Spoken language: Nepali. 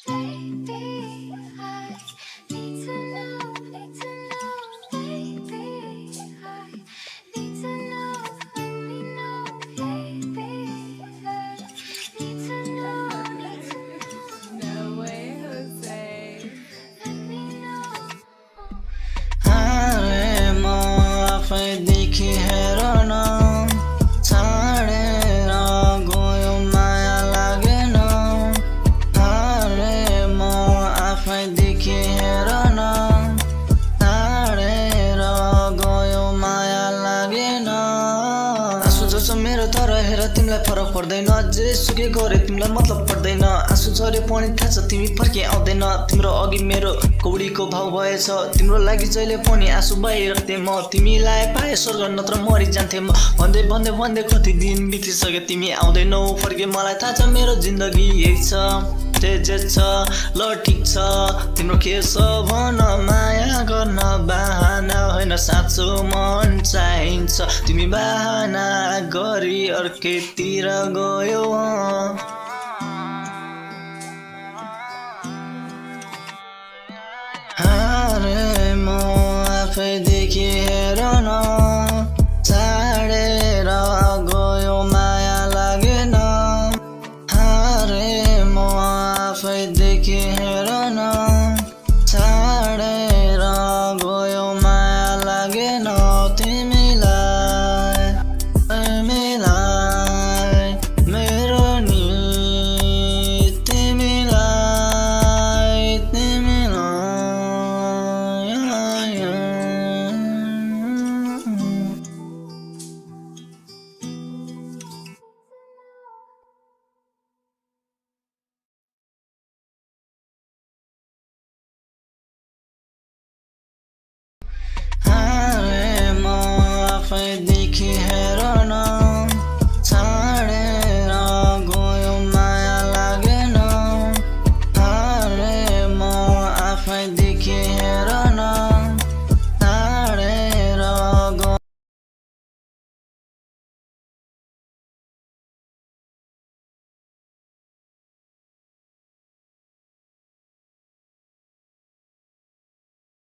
Baby, I need to know, baby, I need to know, let me know, baby, I need to know, No way, Jose. let me know. हारे म आफैदेखि हेर न छाडेर गयो माया लागेन हारे म आफैदेखि हेर न छाडेर गयो माया लागेन आँसु झर्छ मेरो तर हेर तिमीलाई फरक पर्दैन जे सुकै गरे तिमीलाई मतलब पर्दैन आँसु झरे पनि थाहा छ तिमी फर्के आउँदैन तिम्रो अघि मेरो कौडीको भाउ भएछ तिम्रो लागि जहिले पनि आँसु बहाइराख्थे म तिमीलाई पाए स्वर्ग नत्र मरि जान्थे म भन्दै भन्दै भन्दै कति दिन बितिसक्यो तिमी आउँदैनौ फर्के मलाई थाहा छ मेरो जिन्दगी यही छ जे छ ल ठिक छ तिम्रो के छ भन माया गर्न बहाना होइन साँचो मन चाहिन्छ तिमी बहाना गरी अर्कैतिर गयो हारे म आफैदेखि हेर न छाडेर गयो माया लागेन हारे म आफैदेखि हेर न छाडेर गयो माया लागेन तिमीलाई मेरो नि हारे म आफैदेखि हेर